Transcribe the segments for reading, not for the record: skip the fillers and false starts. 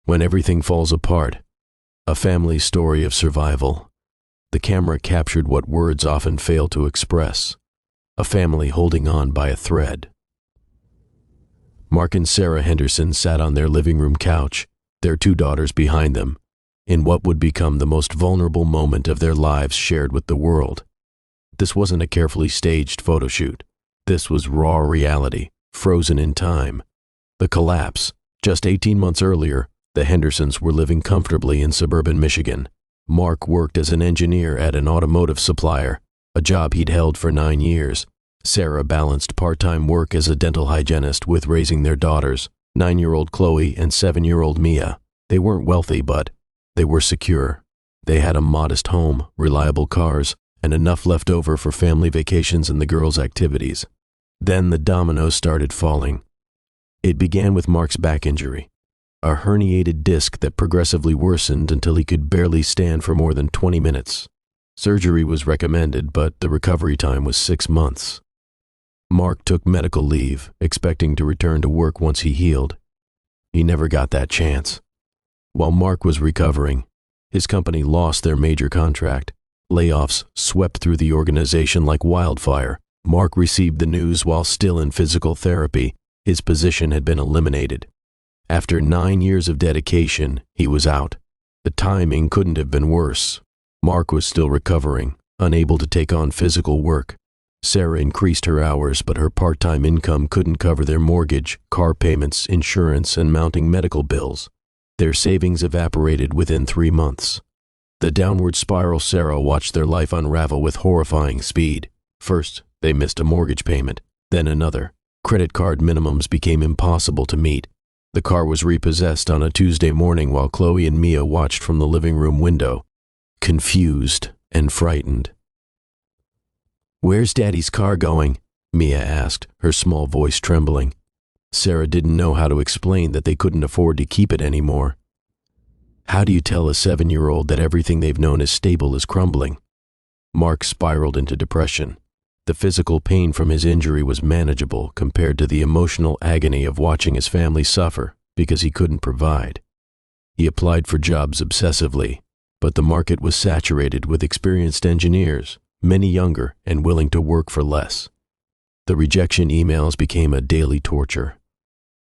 When everything falls apart, a family story of survival. The camera captured what words often fail to express, a family holding on by a thread. Mark and Sarah Henderson sat on their living room couch, their 2 daughters behind them, in what would become the most vulnerable moment of their lives shared with the world. This wasn't a carefully staged photo shoot. This was raw reality, frozen in time. The collapse. Just 18 months earlier, the Hendersons were living comfortably in suburban Michigan. Mark worked as an engineer at an automotive supplier, a job he'd held for 9 years. Sarah balanced part-time work as a dental hygienist with raising their daughters, 9-year-old Chloe and 7-year-old Mia. They weren't wealthy, but they were secure. They had a modest home, reliable cars, and enough left over for family vacations and the girls' activities. Then the dominoes started falling. It began with Mark's back injury, a herniated disc that progressively worsened until he could barely stand for more than 20 minutes. Surgery was recommended, but the recovery time was 6 months. Mark took medical leave, expecting to return to work once he healed. He never got that chance. While Mark was recovering, his company lost their major contract. Layoffs swept through the organization like wildfire. Mark received the news while still in physical therapy. His position had been eliminated. After 9 years of dedication, he was out. The timing couldn't have been worse. Mark was still recovering, unable to take on physical work. Sarah increased her hours, but her part-time income couldn't cover their mortgage, car payments, insurance, and mounting medical bills. Their savings evaporated within 3 months. The downward spiral Sarah watched their life unravel with horrifying speed. First, they missed a mortgage payment, then another. Credit card minimums became impossible to meet. The car was repossessed on a Tuesday morning while Chloe and Mia watched from the living room window, confused and frightened. "Where's Daddy's car going?" Mia asked, her small voice trembling. Sarah didn't know how to explain that they couldn't afford to keep it anymore. How do you tell a 7-year-old that everything they've known as stable is crumbling? Mark spiraled into depression. The physical pain from his injury was manageable compared to the emotional agony of watching his family suffer because he couldn't provide. He applied for jobs obsessively, but the market was saturated with experienced engineers, many younger and willing to work for less. The rejection emails became a daily torture.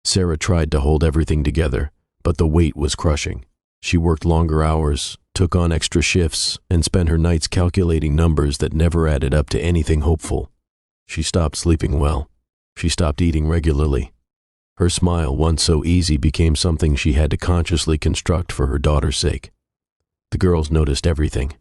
Sarah tried to hold everything together, but the weight was crushing. She worked longer hours, took on extra shifts, and spent her nights calculating numbers that never added up to anything hopeful. She stopped sleeping well. She stopped eating regularly. Her smile, once so easy, became something she had to consciously construct for her daughter's sake. The girls noticed everything.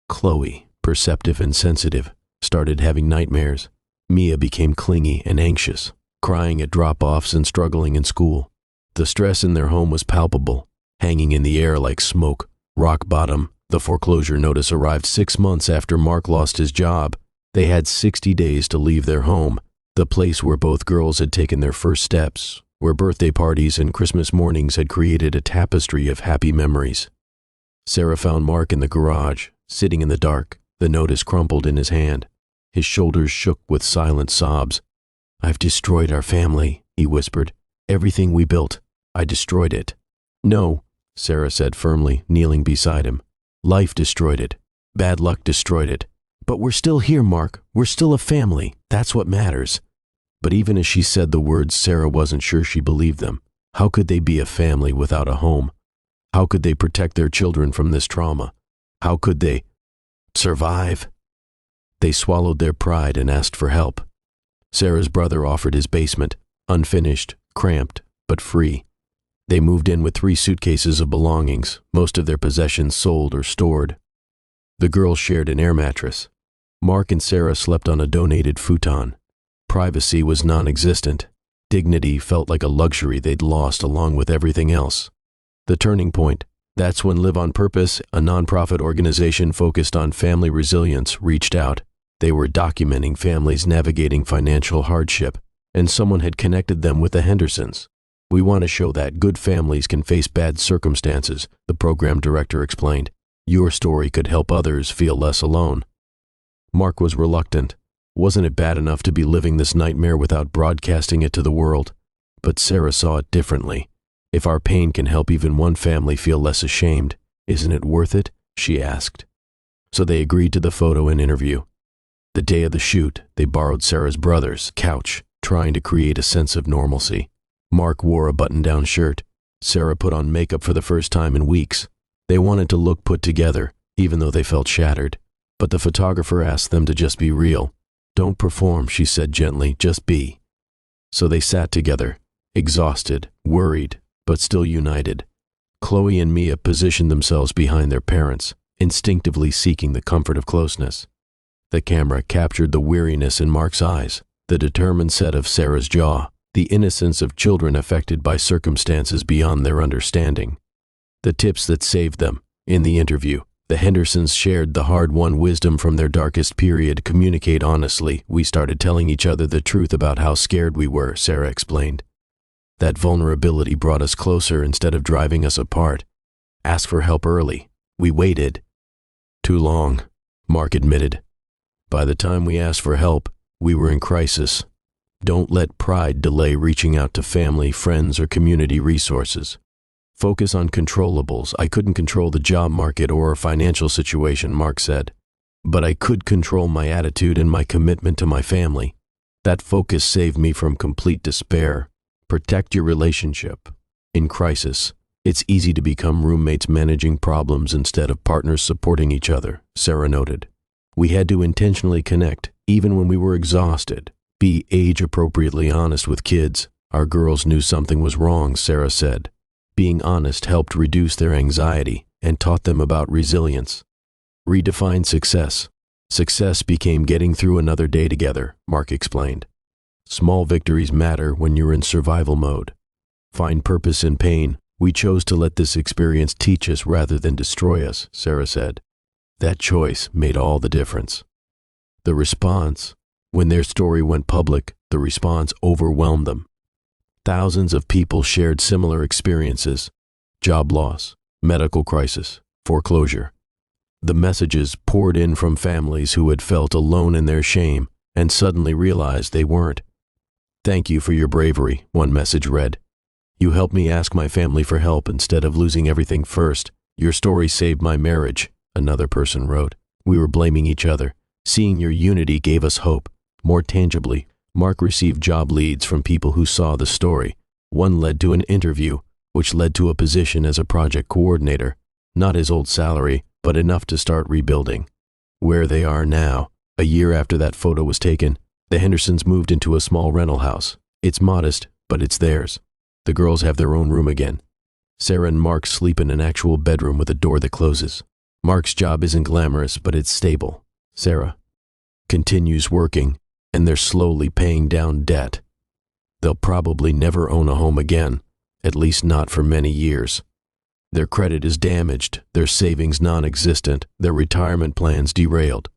Chloe, perceptive and sensitive, started having nightmares. Mia became clingy and anxious, crying at drop-offs and struggling in school. The stress in their home was palpable, hanging in the air like smoke. Rock bottom. The foreclosure notice arrived 6 months after Mark lost his job. They had 60 days to leave their home, the place where both girls had taken their first steps, where birthday parties and Christmas mornings had created a tapestry of happy memories. Sarah found Mark in the garage, sitting in the dark, the notice crumpled in his hand. His shoulders shook with silent sobs. "I've destroyed our family," he whispered. "Everything we built. I destroyed it." "No," Sarah said firmly, kneeling beside him. "Life destroyed it. Bad luck destroyed it. But we're still here, Mark. We're still a family. That's what matters." But even as she said the words, Sarah wasn't sure she believed them. How could they be a family without a home? How could they protect their children from this trauma? How could they survive? They swallowed their pride and asked for help. Sarah's brother offered his basement, unfinished, cramped, but free. They moved in with 3 suitcases of belongings, most of their possessions sold or stored. The girls shared an air mattress. Mark and Sarah slept on a donated futon. Privacy was non-existent. Dignity felt like a luxury they'd lost along with everything else. The turning point. That's when Live on Purpose, a nonprofit organization focused on family resilience, reached out. They were documenting families navigating financial hardship, and someone had connected them with the Hendersons. "We want to show that good families can face bad circumstances," the program director explained. "Your story could help others feel less alone." Mark was reluctant. Wasn't it bad enough to be living this nightmare without broadcasting it to the world? But Sarah saw it differently. If our pain can help even one family feel less ashamed, isn't it worth it? She asked. So they agreed to the photo and interview. The day of the shoot, they borrowed Sarah's brother's couch, trying to create a sense of normalcy. Mark wore a button-down shirt. Sarah put on makeup for the first time in weeks. They wanted to look put together, even though they felt shattered. But the photographer asked them to just be real. Don't perform, she said gently, just be. So they sat together, exhausted, worried, but still united. Chloe and Mia positioned themselves behind their parents, instinctively seeking the comfort of closeness. The camera captured the weariness in Mark's eyes, the determined set of Sarah's jaw, the innocence of children affected by circumstances beyond their understanding. The tips that saved them. In the interview, the Hendersons shared the hard-won wisdom from their darkest period. Communicate honestly. We started telling each other the truth about how scared we were, Sarah explained. That vulnerability brought us closer instead of driving us apart. Ask for help early. We waited. Too long, Mark admitted. By the time we asked for help, we were in crisis. Don't let pride delay reaching out to family, friends, or community resources. Focus on controllables. I couldn't control the job market or our financial situation, Mark said. But I could control my attitude and my commitment to my family. That focus saved me from complete despair. Protect your relationship. In crisis, it's easy to become roommates managing problems instead of partners supporting each other, Sarah noted. We had to intentionally connect, even when we were exhausted. Be age-appropriately honest with kids. Our girls knew something was wrong, Sarah said. Being honest helped reduce their anxiety and taught them about resilience. Redefine success. Success became getting through another day together, Mark explained. Small victories matter when you're in survival mode. Find purpose in pain. We chose to let this experience teach us rather than destroy us, Sarah said. That choice made all the difference. The response. When their story went public, the response overwhelmed them. Thousands of people shared similar experiences: job loss, medical crisis, foreclosure. The messages poured in from families who had felt alone in their shame and suddenly realized they weren't. Thank you for your bravery, one message read. You helped me ask my family for help instead of losing everything first. Your story saved my marriage, another person wrote. We were blaming each other. Seeing your unity gave us hope. More tangibly, Mark received job leads from people who saw the story. One led to an interview, which led to a position as a project coordinator. Not his old salary, but enough to start rebuilding. Where they are now, a year after that photo was taken, the Hendersons moved into a small rental house. It's modest, but it's theirs. The girls have their own room again. Sarah and Mark sleep in an actual bedroom with a door that closes. Mark's job isn't glamorous, but it's stable. Sarah continues working, and they're slowly paying down debt. They'll probably never own a home again, at least not for many years. Their credit is damaged, their savings non-existent, their retirement plans derailed.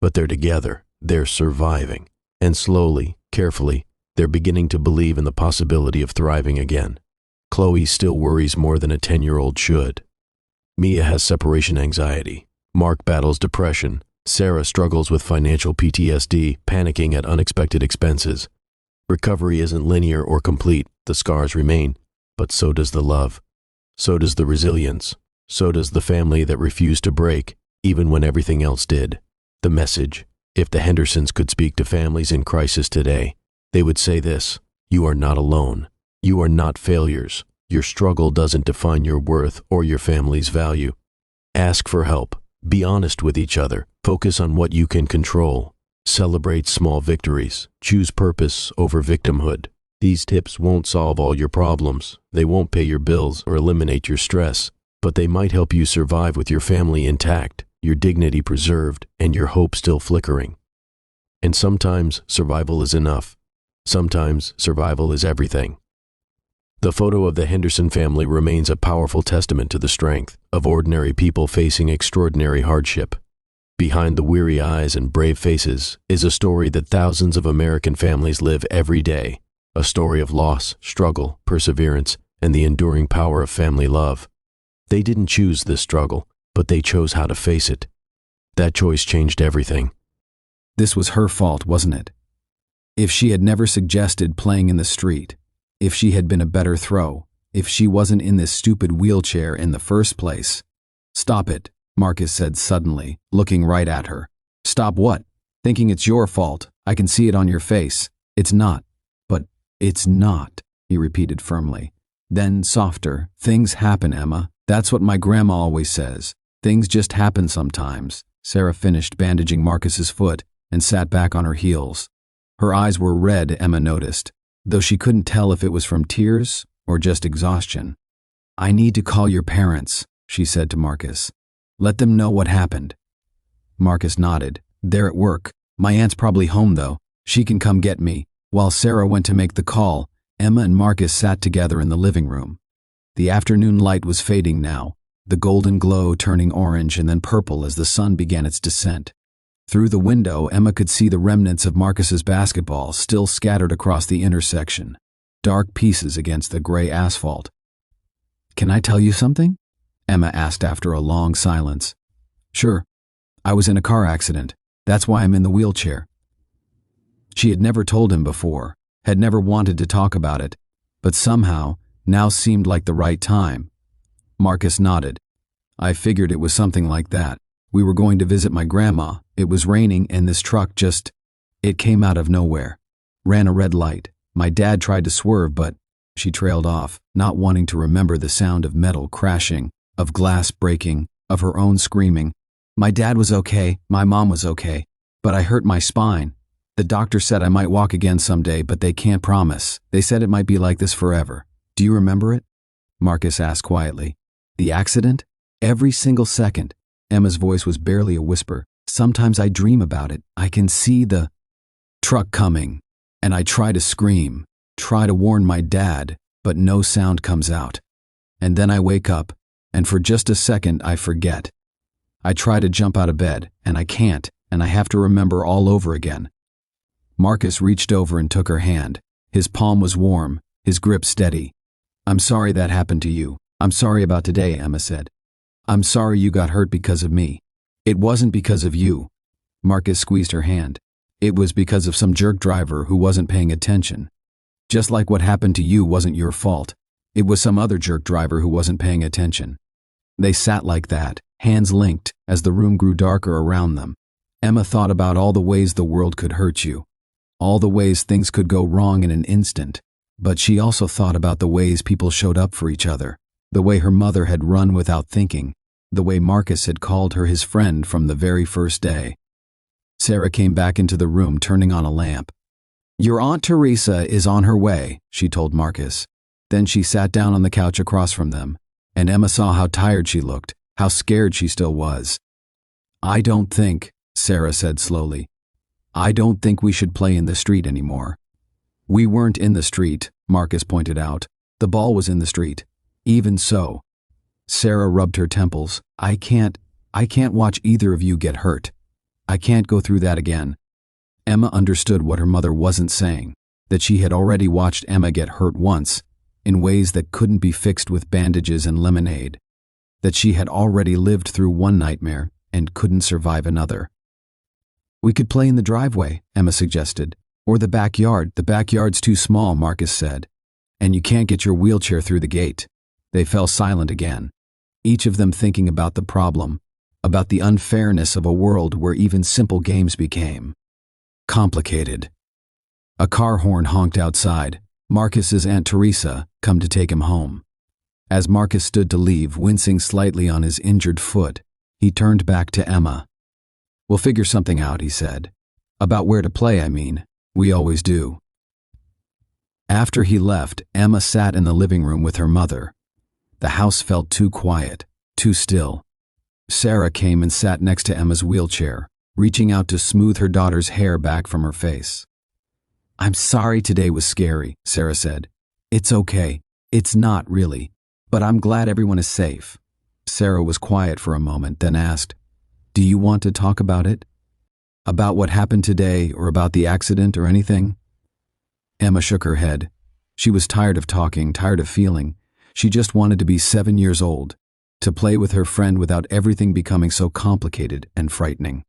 But they're together, they're surviving, and slowly, carefully, they're beginning to believe in the possibility of thriving again. Chloe still worries more than a 10-year-old should. Mia has separation anxiety. Mark battles depression. Sarah struggles with financial PTSD, panicking at unexpected expenses. Recovery isn't linear or complete. The scars remain, but so does the love. So does the resilience. So does the family that refused to break, even when everything else did. The message: if the Hendersons could speak to families in crisis today, they would say this: you are not alone. You are not failures. Your struggle doesn't define your worth or your family's value. Ask for help. Be honest with each other. Focus on what you can control. Celebrate small victories. Choose purpose over victimhood. These tips won't solve all your problems. They won't pay your bills or eliminate your stress, but they might help you survive with your family intact, your dignity preserved, and your hope still flickering. And sometimes survival is enough. Sometimes survival is everything. The photo of the Henderson family remains a powerful testament to the strength of ordinary people facing extraordinary hardship. Behind the weary eyes and brave faces is a story that thousands of American families live every day, a story of loss, struggle, perseverance, and the enduring power of family love. They didn't choose this struggle, but they chose how to face it. That choice changed everything. This was her fault, wasn't it? If she had never suggested playing in the street, if she had been a better throw, if she wasn't in this stupid wheelchair in the first place. "Stop it," Marcus said suddenly, looking right at her. "Stop what? Thinking it's your fault. I can see it on your face. It's not." "But it's not," he repeated firmly. Then softer, "Things happen, Emma. That's what my grandma always says. Things just happen sometimes." Sarah finished bandaging Marcus's foot and sat back on her heels. Her eyes were red, Emma noticed, though she couldn't tell if it was from tears or just exhaustion. "I need to call your parents," she said to Marcus. "Let them know what happened." Marcus nodded. "They're at work. My aunt's probably home, though. She can come get me." While Sarah went to make the call, Emma and Marcus sat together in the living room. The afternoon light was fading now, the golden glow turning orange and then purple as the sun began its descent. Through the window, Emma could see the remnants of Marcus's basketball still scattered across the intersection, dark pieces against the gray asphalt. "Can I tell you something?" Emma asked after a long silence. "Sure. I was in a car accident. That's why I'm in the wheelchair." She had never told him before, had never wanted to talk about it, but somehow now seemed like the right time. Marcus nodded. "I figured it was something like that. We were going to visit my grandma. It was raining and this truck it came out of nowhere. Ran a red light. My dad tried to swerve, but..." She trailed off, not wanting to remember the sound of metal crashing, of glass breaking, of her own screaming. "My dad was okay, my mom was okay, but I hurt my spine. The doctor said I might walk again someday, but they can't promise. They said it might be like this forever." "Do you remember it?" Marcus asked quietly. "The accident? Every single second." Emma's voice was barely a whisper. "Sometimes I dream about it. I can see the truck coming, and I try to scream, try to warn my dad, but no sound comes out. And then I wake up, and for just a second I forget. I try to jump out of bed, and I can't, and I have to remember all over again." Marcus reached over and took her hand. His palm was warm, his grip steady. "I'm sorry that happened to you. I'm sorry about today," Emma said. "I'm sorry you got hurt because of me." "It wasn't because of you." Marcus squeezed her hand. "It was because of some jerk driver who wasn't paying attention. Just like what happened to you wasn't your fault. It was some other jerk driver who wasn't paying attention." They sat like that, hands linked, as the room grew darker around them. Emma thought about all the ways the world could hurt you, all the ways things could go wrong in an instant, but she also thought about the ways people showed up for each other, the way her mother had run without thinking, the way Marcus had called her his friend from the very first day. Sarah came back into the room, turning on a lamp. "Your Aunt Teresa is on her way," she told Marcus. Then she sat down on the couch across from them, and Emma saw how tired she looked, how scared she still was. "I don't think," Sarah said slowly, "I don't think we should play in the street anymore." "We weren't in the street," Marcus pointed out. "The ball was in the street." "Even so." Sarah rubbed her temples. I can't watch either of you get hurt. I can't go through that again." Emma understood what her mother wasn't saying, that she had already watched Emma get hurt once, in ways that couldn't be fixed with bandages and lemonade, that she had already lived through one nightmare and couldn't survive another. "We could play in the driveway," Emma suggested. "Or the backyard. The backyard's too small," Marcus said. "And you can't get your wheelchair through the gate." They fell silent again, each of them thinking about the problem, about the unfairness of a world where even simple games became complicated. A car horn honked outside. Marcus's Aunt Teresa, come to take him home. As Marcus stood to leave, wincing slightly on his injured foot, he turned back to Emma. "We'll figure something out," he said. "About where to play, I mean. We always do." After he left, Emma sat in the living room with her mother. The house felt too quiet, too still. Sarah came and sat next to Emma's wheelchair, reaching out to smooth her daughter's hair back from her face. "I'm sorry today was scary," Sarah said. "It's okay. It's not really. But I'm glad everyone is safe." Sarah was quiet for a moment, then asked, "Do you want to talk about it? About what happened today, or about the accident, or anything?" Emma shook her head. She was tired of talking, tired of feeling. She just wanted to be 7 years old, to play with her friend without everything becoming so complicated and frightening.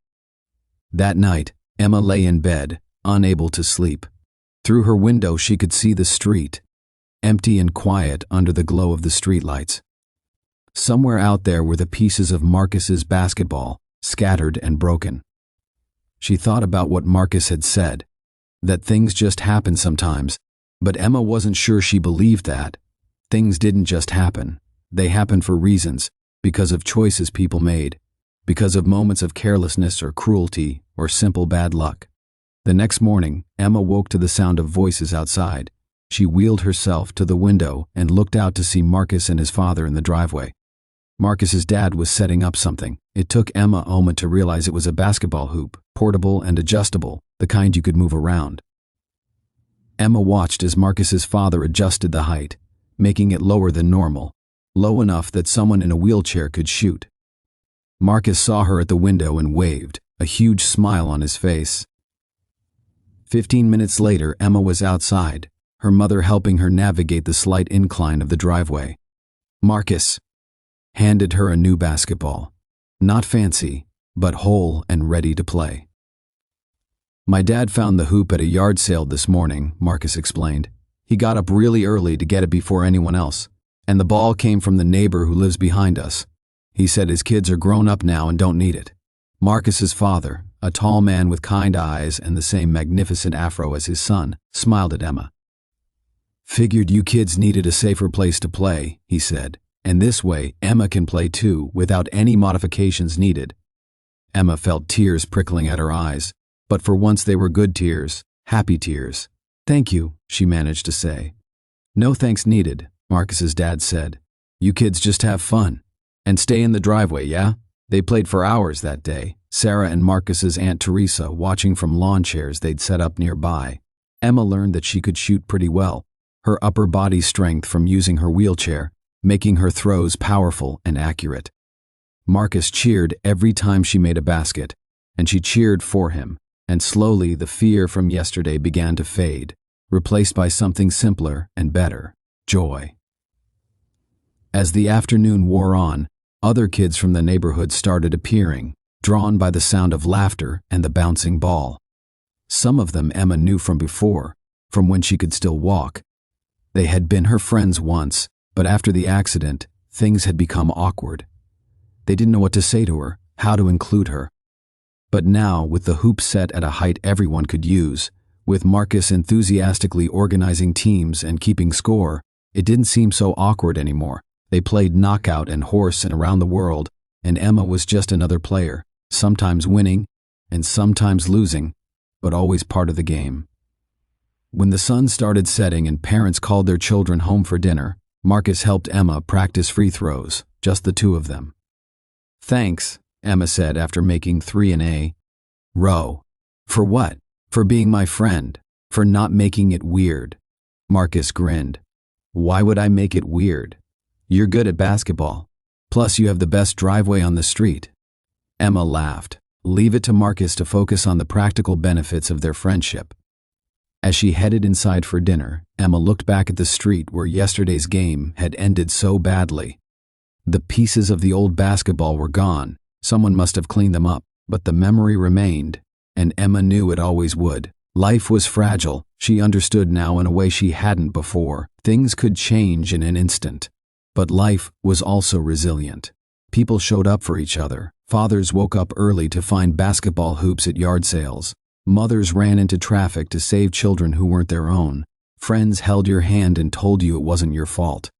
That night, Emma lay in bed, unable to sleep. Through her window she could see the street. empty and quiet under the glow of the streetlights. Somewhere out there were the pieces of Marcus's basketball, scattered and broken. She thought about what Marcus had said, that things just happen sometimes, but Emma wasn't sure she believed that. Things didn't just happen. They happened for reasons, because of choices people made, because of moments of carelessness or cruelty or simple bad luck. The next morning, Emma woke to the sound of voices outside. She wheeled herself to the window and looked out to see Marcus and his father in the driveway. Marcus's dad was setting up something. It took Emma a moment to realize it was a basketball hoop, portable and adjustable, the kind you could move around. Emma watched as Marcus's father adjusted the height, making it lower than normal, low enough that someone in a wheelchair could shoot. Marcus saw her at the window and waved, a huge smile on his face. 15 minutes later, Emma was outside, her mother helping her navigate the slight incline of the driveway. Marcus handed her a new basketball. Not fancy, but whole and ready to play. My dad found the hoop at a yard sale this morning, Marcus explained. He got up really early to get it before anyone else, and the ball came from the neighbor who lives behind us. He said his kids are grown up now and don't need it. Marcus's father, a tall man with kind eyes and the same magnificent afro as his son, smiled at Emma. Figured you kids needed a safer place to play, he said, and this way Emma can play too without any modifications needed. Emma felt tears prickling at her eyes, but for once they were good tears, happy tears. Thank you, she managed to say. No thanks needed, Marcus's dad said. You kids just have fun. And stay in the driveway, yeah? They played for hours that day, Sarah and Marcus's Aunt Teresa watching from lawn chairs they'd set up nearby. Emma learned that she could shoot pretty well, her upper body strength from using her wheelchair, making her throws powerful and accurate. Marcus cheered every time she made a basket, and she cheered for him, and slowly the fear from yesterday began to fade, replaced by something simpler and better, joy. As the afternoon wore on, other kids from the neighborhood started appearing, drawn by the sound of laughter and the bouncing ball. Some of them Emma knew from before, from when she could still walk. They had been her friends once, but after the accident, things had become awkward. They didn't know what to say to her, how to include her. But now, with the hoop set at a height everyone could use, with Marcus enthusiastically organizing teams and keeping score, it didn't seem so awkward anymore. They played knockout and horse and around the world, and Emma was just another player, sometimes winning and sometimes losing, but always part of the game. When the sun started setting and parents called their children home for dinner, Marcus helped Emma practice free throws, just the two of them. Thanks, Emma said after making 3 in a row. For what? For being my friend, for not making it weird. Marcus grinned. Why would I make it weird? You're good at basketball. Plus you have the best driveway on the street. Emma laughed. Leave it to Marcus to focus on the practical benefits of their friendship. As she headed inside for dinner, Emma looked back at the street where yesterday's game had ended so badly. The pieces of the old basketball were gone. Someone must have cleaned them up, but the memory remained, and Emma knew it always would. Life was fragile. She understood now in a way she hadn't before. Things could change in an instant. But life was also resilient. People showed up for each other. Fathers woke up early to find basketball hoops at yard sales. Mothers ran into traffic to save children who weren't their own. Friends held your hand and told you it wasn't your fault.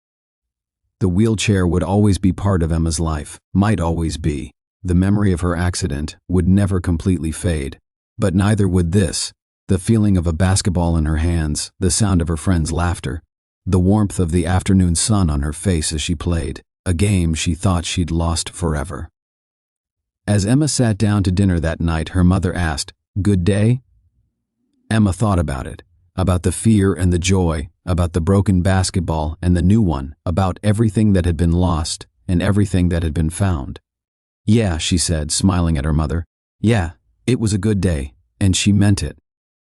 The wheelchair would always be part of Emma's life, might always be. The memory of her accident would never completely fade. But neither would this. The feeling of a basketball in her hands, the sound of her friends' laughter, the warmth of the afternoon sun on her face as she played, a game she thought she'd lost forever. As Emma sat down to dinner that night, her mother asked, "Good day?" Emma thought about it, about the fear and the joy, about the broken basketball and the new one, about everything that had been lost and everything that had been found. "Yeah," she said, smiling at her mother. "Yeah, it was a good day," and she meant it.